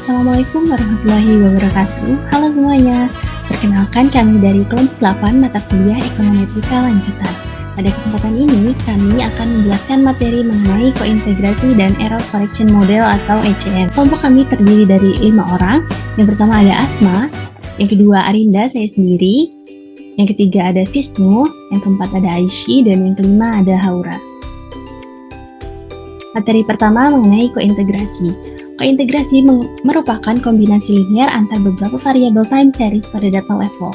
Assalamualaikum warahmatullahi wabarakatuh. Halo semuanya. Perkenalkan kami dari kelompok 8 mata kuliah Ekonometrik Lanjutan. Pada kesempatan ini, kami akan menjelaskan materi mengenai kointegrasi dan error correction model atau ECM. Kelompok kami terdiri dari 5 orang. Yang pertama ada Asma, yang kedua Arinda, saya sendiri, yang ketiga ada Visnu, yang keempat ada Aishi, dan yang kelima ada Haura. Materi pertama mengenai kointegrasi. Kointegrasi merupakan kombinasi linear antar beberapa variabel time series pada data level.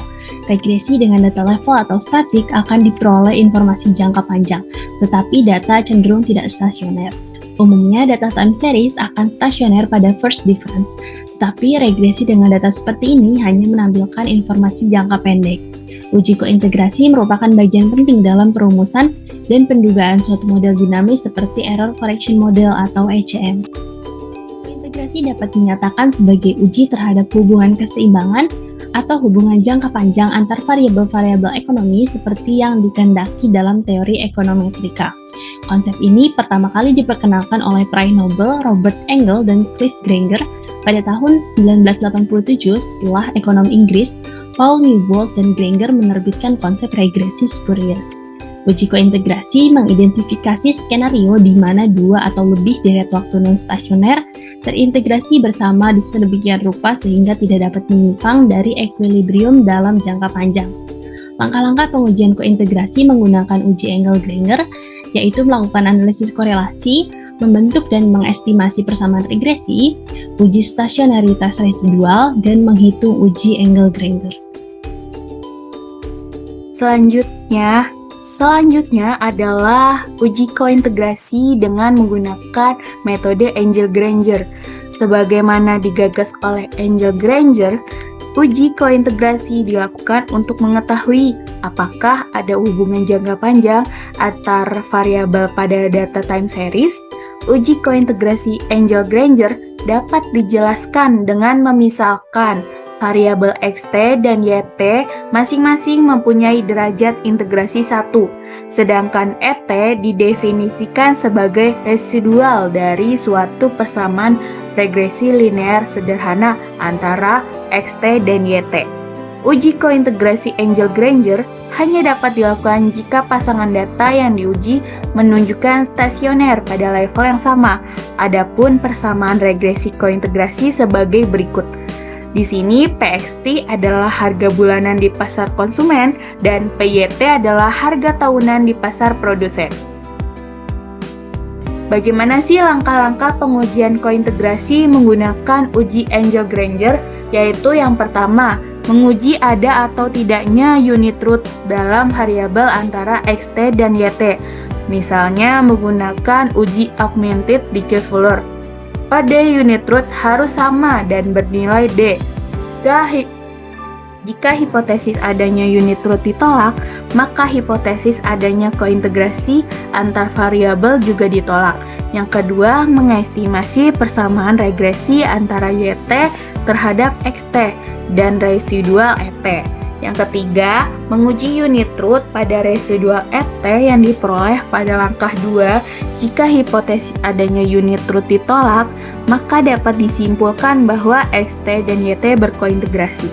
Regresi dengan data level atau statik akan diperoleh informasi jangka panjang, tetapi data cenderung tidak stasioner. Umumnya data time series akan stasioner pada first difference, tetapi regresi dengan data seperti ini hanya menampilkan informasi jangka pendek. Uji kointegrasi merupakan bagian penting dalam perumusan dan pendugaan suatu model dinamis seperti error correction model atau ECM. Kointegrasi dapat dinyatakan sebagai uji terhadap hubungan keseimbangan atau hubungan jangka panjang antar variabel-variabel ekonomi seperti yang dikehendaki dalam teori ekonometrika. Konsep ini pertama kali diperkenalkan oleh peraih Nobel Robert Engel dan Cliff Granger pada tahun 1987 setelah ekonom Inggris Paul Newbold dan Granger menerbitkan konsep regresi Spurious. Uji kointegrasi mengidentifikasi skenario di mana dua atau lebih deret waktu non-stasioner terintegrasi bersama di sedemikian rupa sehingga tidak dapat menyimpang dari equilibrium dalam jangka panjang. Langkah-langkah pengujian kointegrasi menggunakan uji Engel-Granger, yaitu melakukan analisis korelasi, membentuk dan mengestimasi persamaan regresi, uji stasionaritas residual, dan menghitung uji Engel-Granger. Selanjutnya adalah uji kointegrasi dengan menggunakan metode Engel-Granger. Sebagaimana digagas oleh Engel-Granger, uji kointegrasi dilakukan untuk mengetahui apakah ada hubungan jangka panjang antar variabel pada data time series. Uji kointegrasi Engel-Granger dapat dijelaskan dengan memisalkan variabel xt dan yt masing-masing mempunyai derajat integrasi 1, sedangkan et didefinisikan sebagai residual dari suatu persamaan regresi linear sederhana antara xt dan yt. Uji kointegrasi Engel-Granger hanya dapat dilakukan jika pasangan data yang diuji menunjukkan stasioner pada level yang sama. Adapun persamaan regresi kointegrasi sebagai berikut. Di sini PXT adalah harga bulanan di pasar konsumen dan PYT adalah harga tahunan di pasar produsen. Bagaimana sih langkah-langkah pengujian kointegrasi menggunakan uji Engel-Granger? Yaitu yang pertama, menguji ada atau tidaknya unit root dalam variabel antara xt dan yt. Misalnya menggunakan uji augmented decay Fuller. Pada unit root harus sama dan bernilai D. Jika hipotesis adanya unit root ditolak, maka hipotesis adanya kointegrasi antar variabel juga ditolak. Yang kedua, mengestimasi persamaan regresi antara YT terhadap XT dan residual ET. Yang ketiga, menguji unit root pada residual ET yang diperoleh pada langkah 2. Jika hipotesis adanya unit root ditolak, maka dapat disimpulkan bahwa xt dan yt berkointegrasi.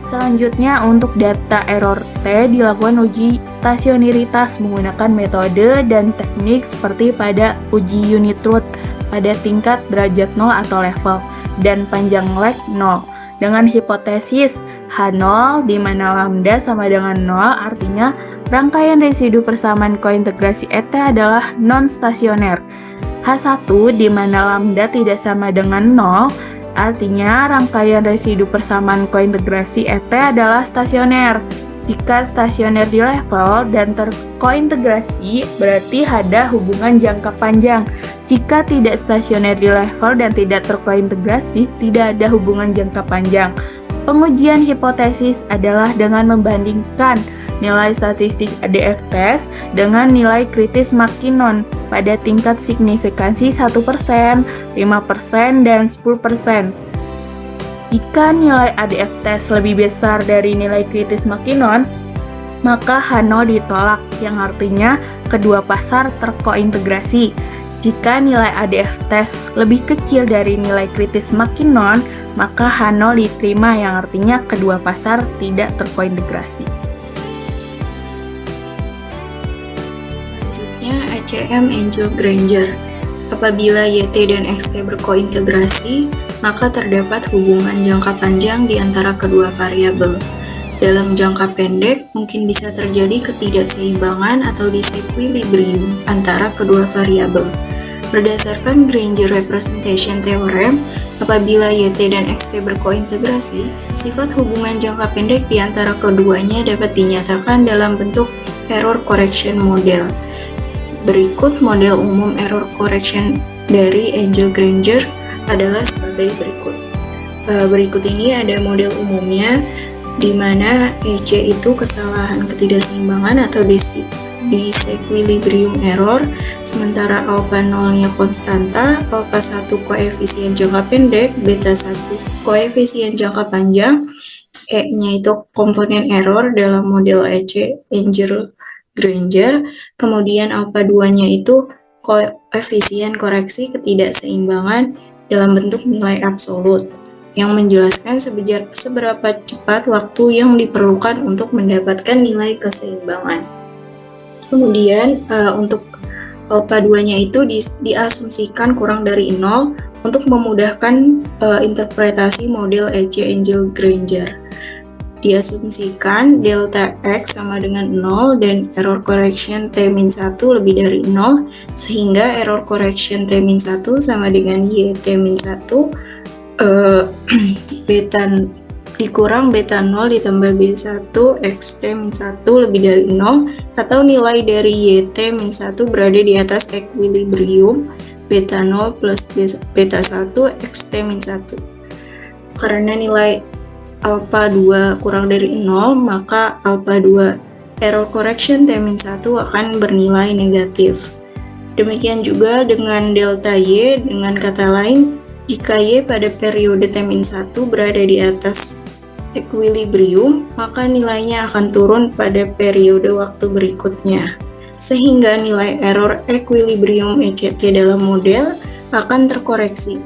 Selanjutnya, untuk data error T dilakukan uji stasionaritas menggunakan metode dan teknik seperti pada uji unit root pada tingkat derajat 0 atau level dan panjang lag 0 dengan hipotesis H0 di mana lambda sama dengan 0, artinya rangkaian residu persamaan kointegrasi ET adalah non-stasioner. H1 di mana lambda tidak sama dengan 0, artinya rangkaian residu persamaan kointegrasi ET adalah stasioner. Jika stasioner di level dan terkointegrasi, berarti ada hubungan jangka panjang. Jika tidak stasioner di level dan tidak terkointegrasi, tidak ada hubungan jangka panjang. Pengujian hipotesis adalah dengan membandingkan nilai statistik ADF test dengan nilai kritis Mackinnon pada tingkat signifikansi 1%, 5%, dan 10%. Jika nilai ADF test lebih besar dari nilai kritis Mackinnon, maka H0 ditolak, yang artinya kedua pasar terkointegrasi. Jika nilai ADF tes lebih kecil dari nilai kritis makin non, maka H0 diterima yang artinya kedua pasar tidak terkointegrasi. Selanjutnya ACM Angel Granger. Apabila YT dan XT berkointegrasi, maka terdapat hubungan jangka panjang di antara kedua variabel. Dalam jangka pendek, mungkin bisa terjadi ketidakseimbangan atau disequilibrium antara kedua variabel. Berdasarkan Granger Representation Theorem, apabila YT dan XT berkointegrasi, sifat hubungan jangka pendek di antara keduanya dapat dinyatakan dalam bentuk error correction model. Berikut model umum error correction dari Angel Granger adalah sebagai berikut. Berikut ini ada model umumnya, di mana EC itu kesalahan ketidakseimbangan atau disequilibrium error, sementara alpha 0-nya konstanta, alpha 1 koefisien jangka pendek, beta 1 koefisien jangka panjang, E-nya itu komponen error dalam model EC Angel Granger, kemudian alpha 2-nya itu koefisien koreksi ketidakseimbangan dalam bentuk nilai absolut, yang menjelaskan seberapa cepat waktu yang diperlukan untuk mendapatkan nilai keseimbangan. Kemudian untuk alpha 2-nya itu diasumsikan kurang dari 0 untuk memudahkan interpretasi model EC Angel Granger. Diasumsikan delta X sama dengan 0 dan error correction T-1 lebih dari 0, sehingga error correction T-1 sama dengan Y-T-1 beta dikurang beta 0 ditambah B1 X T-1 lebih dari 0, atau nilai dari YT-1 berada di atas equilibrium beta 0 plus beta 1 X T-1. Karena nilai alpha 2 kurang dari 0, maka alpha 2 error correction T-1 akan bernilai negatif. Demikian juga dengan delta Y, dengan kata lain, jika Y pada periode T-1 berada di atas equilibrium, maka nilainya akan turun pada periode waktu berikutnya, sehingga nilai error equilibrium ECT dalam model akan terkoreksi.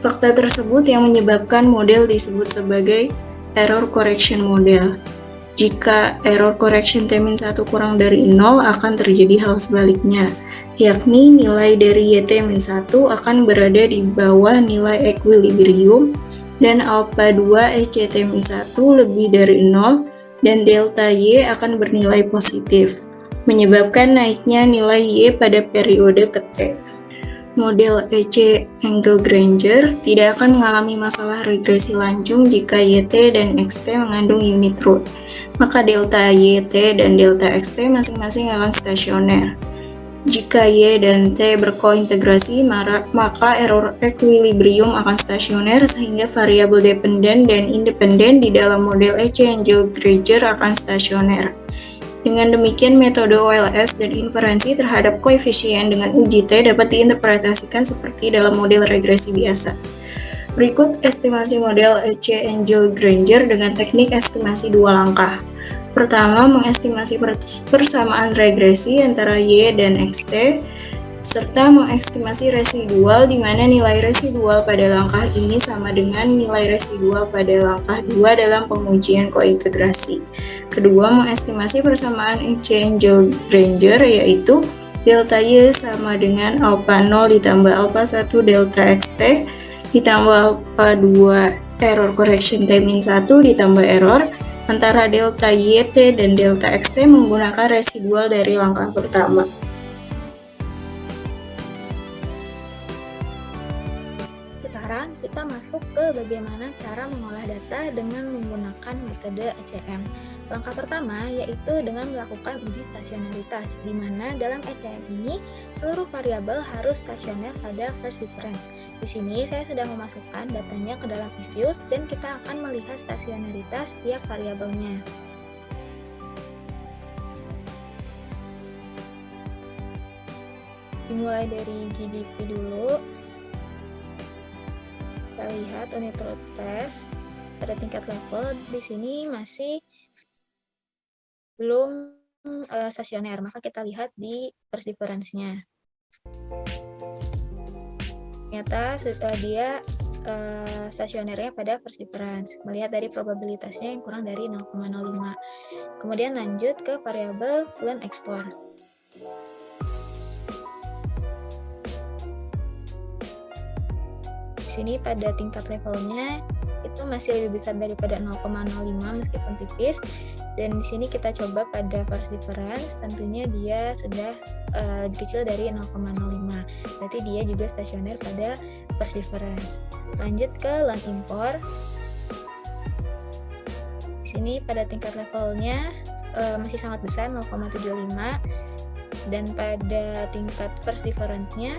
Fakta tersebut yang menyebabkan model disebut sebagai error correction model. Jika error correction T-1 kurang dari 0, akan terjadi hal sebaliknya, yakni nilai dari YT-1 akan berada di bawah nilai equilibrium dan alpha 2 ECT-1 lebih dari 0 dan delta Y akan bernilai positif, menyebabkan naiknya nilai Y pada periode ke T. Model EC Angel Granger tidak akan mengalami masalah regresi lancung jika YT dan XT mengandung unit root, maka delta YT dan delta XT masing-masing akan stasioner. Jika Y dan T berkointegrasi, maka error equilibrium akan stasioner, sehingga variabel dependen dan independen di dalam model EC Angel Granger akan stasioner. Dengan demikian, metode OLS dan inferensi terhadap koefisien dengan uji T dapat diinterpretasikan seperti dalam model regresi biasa. Berikut estimasi model EC Angel Granger dengan teknik estimasi dua langkah. Pertama, mengestimasi persamaan regresi antara Y dan XT, serta mengestimasi residual di mana nilai residual pada langkah ini sama dengan nilai residual pada langkah 2 dalam pengujian kointegrasi. Kedua, mengestimasi persamaan EC Angel Granger, yaitu delta Y sama dengan alpha 0 ditambah alpha 1 delta XT ditambah alpha 2 error correction T-1 ditambah error antara delta YT dan delta XT menggunakan residual dari langkah pertama. Sekarang kita masuk ke bagaimana cara mengolah data dengan menggunakan metode ECM. Langkah pertama yaitu dengan melakukan uji stasionaritas, di mana dalam ECM ini seluruh variabel harus stasioner pada first difference. Di sini saya sudah memasukkan datanya ke dalam Evius dan kita akan melihat stasionaritas setiap variabelnya. Dimulai dari GDP dulu. Kita lihat unit root test pada tingkat level di sini masih belum stasioner, maka kita lihat di first difference-nya. ternyata dia stasionernya pada first difference, melihat dari probabilitasnya yang kurang dari 0,05. Kemudian lanjut ke variabel Boolean export. Di sini pada tingkat levelnya itu masih lebih besar daripada 0,05 meskipun tipis. Dan di sini kita coba pada first difference, tentunya dia sudah lebih kecil dari 0,05. Berarti dia juga stasioner pada first difference. Lanjut ke learn import. Di sini pada tingkat levelnya masih sangat besar 0,75, dan pada tingkat first difference-nya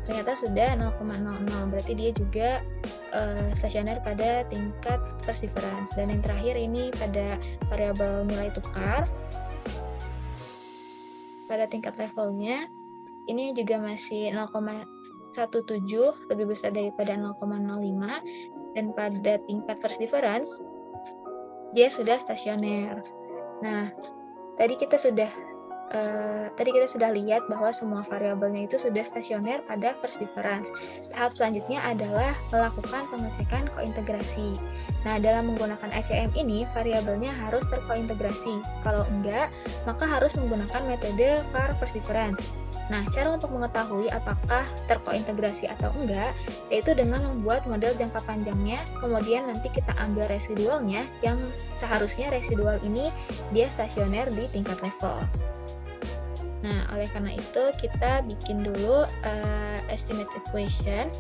ternyata sudah 0,00. Berarti dia juga stasioner pada tingkat first difference. Dan yang terakhir ini pada variabel nilai tukar. Pada tingkat levelnya ini juga masih 0,17, lebih besar daripada 0,05, dan pada tingkat first difference dia sudah stasioner. Nah, tadi kita sudah lihat bahwa semua variabelnya itu sudah stasioner pada first difference. Tahap selanjutnya adalah melakukan pengecekan kointegrasi. Nah, dalam menggunakan ECM ini, variabelnya harus terkointegrasi. Kalau enggak, maka harus menggunakan metode var first difference. Nah, cara untuk mengetahui apakah terkointegrasi atau enggak, yaitu dengan membuat model jangka panjangnya, kemudian nanti kita ambil residualnya, yang seharusnya residual ini dia stasioner di tingkat level. Nah, oleh karena itu kita bikin dulu estimate equation.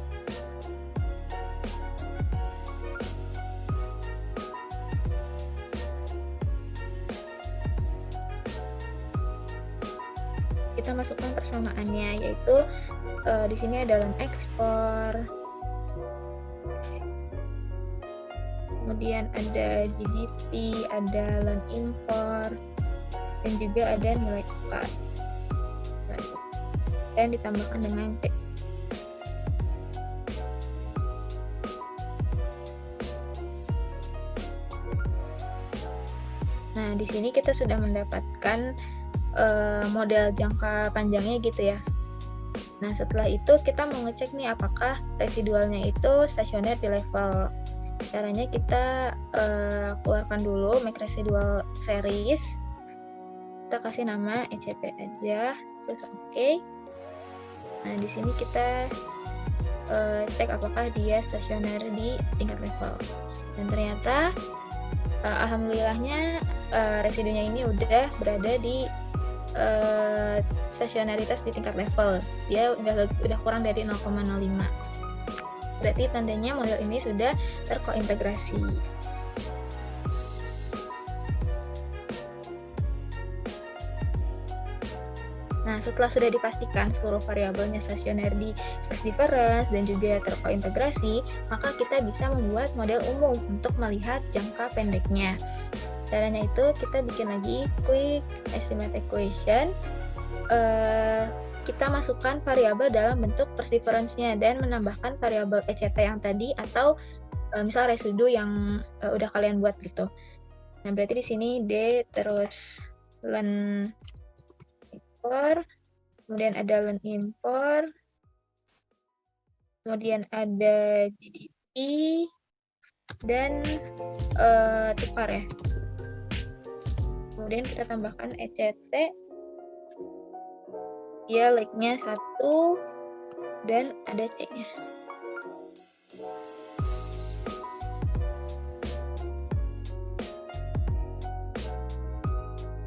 Kita masukkan persamaannya, yaitu di sini ada learn export, kemudian ada GDP, ada learn import, dan juga ada nilai tukar. Dan ditambahkan dengan C. Nah, di sini kita sudah mendapatkan model jangka panjangnya gitu ya. Nah, setelah itu kita mau ngecek nih apakah residualnya itu stasioner di level. Caranya kita keluarkan dulu make residual series. Kita kasih nama ECT aja, terus oke. Nah, di sini kita cek apakah dia stasioner di tingkat level. Dan ternyata alhamdulillahnya residunya ini udah berada di stasionaritas di tingkat level. Dia udah kurang dari 0,05. Berarti tandanya model ini sudah terkointegrasi. Nah, setelah sudah dipastikan seluruh variabelnya stasioner di first difference dan juga terkointegrasi, maka kita bisa membuat model umum untuk melihat jangka pendeknya. Caranya itu kita bikin lagi quick estimate equation. Kita masukkan variabel dalam bentuk first difference-nya dan menambahkan variabel ECT yang tadi, atau misal residu yang udah kalian buat gitu. Nah, berarti di sini D terus learn import, kemudian ada learn import, kemudian ada GDP dan tukar ya. Kemudian kita tambahkan ECT, ya like-nya 1 dan ada C-nya.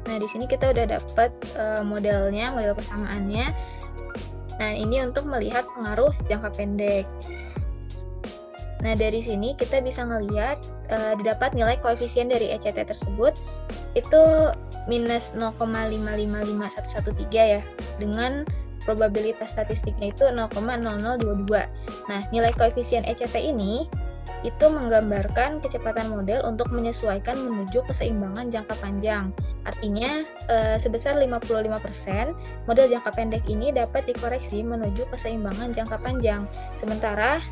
Nah, di sini kita udah dapat modelnya, model persamaannya. Nah, ini untuk melihat pengaruh jangka pendek. Nah, dari sini kita bisa ngelihat didapat nilai koefisien dari ECT tersebut itu minus 0,555113 ya, dengan probabilitas statistiknya itu 0,0022. Nah, nilai koefisien ECT ini itu menggambarkan kecepatan model untuk menyesuaikan menuju keseimbangan jangka panjang. Artinya, sebesar 55% model jangka pendek ini dapat dikoreksi menuju keseimbangan jangka panjang. Sementara,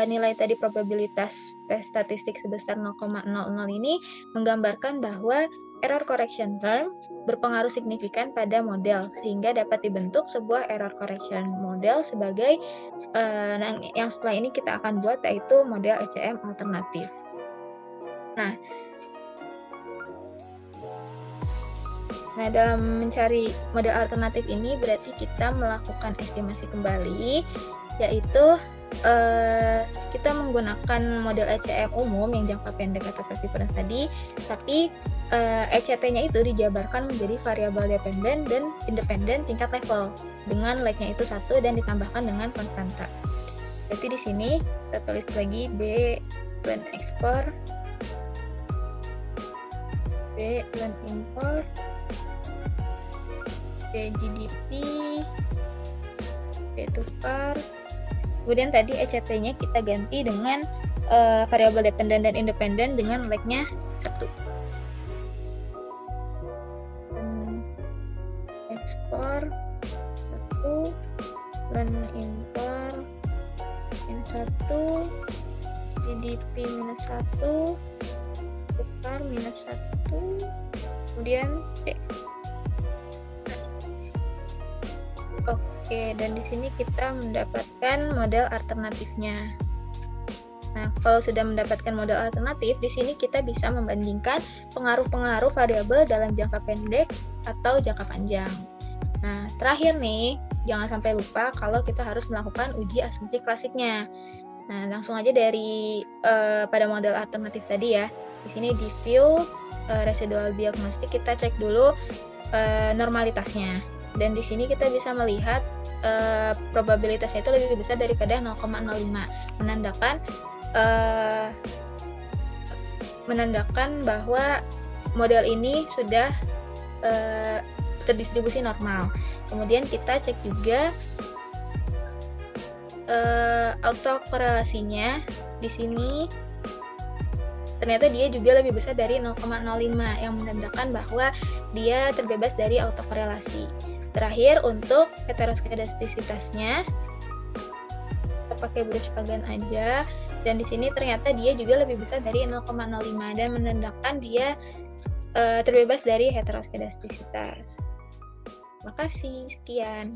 nilai tadi probabilitas tes statistik sebesar 0,00 ini menggambarkan bahwa Error correction term berpengaruh signifikan pada model, sehingga dapat dibentuk sebuah error correction model sebagai yang setelah ini kita akan buat, yaitu model ECM alternatif. Nah, dalam mencari model alternatif ini berarti kita melakukan estimasi kembali, yaitu kita menggunakan model ECM umum yang jangka pendek atau preference tadi, tapi ECT-nya itu dijabarkan menjadi variabel dependen dan independen tingkat level dengan like-nya itu 1 dan ditambahkan dengan konstanta. Berarti di sini kita tulis lagi B plan export, B plan import, B GDP, B tukar. Kemudian tadi ECT-nya kita ganti dengan variabel dependen dan independen dengan like-nya 1. Ekspor 1, dan impor minus 1, GDP minus 1, tukar minus 1, kemudian D. Oke, dan di sini kita mendapatkan model alternatifnya. Nah, kalau sudah mendapatkan model alternatif, di sini kita bisa membandingkan pengaruh-pengaruh variabel dalam jangka pendek atau jangka panjang. Nah, terakhir nih, jangan sampai lupa kalau kita harus melakukan uji asumsi klasiknya. Nah, langsung aja dari pada model alternatif tadi ya. Di sini di view residual diagnostic kita cek dulu normalitasnya. Dan di sini kita bisa melihat probabilitasnya itu lebih besar daripada 0,05, menandakan bahwa model ini sudah terdistribusi normal. Kemudian kita cek juga autokorelasinya. Di sini ternyata dia juga lebih besar dari 0,05 yang menandakan bahwa dia terbebas dari autokorelasi. Terakhir, untuk heteroskedastisitasnya kita pakai brush pagan aja, dan di sini ternyata dia juga lebih besar dari 0,05 dan menandakan dia terbebas dari heteroskedastisitas. Terima kasih, sekian.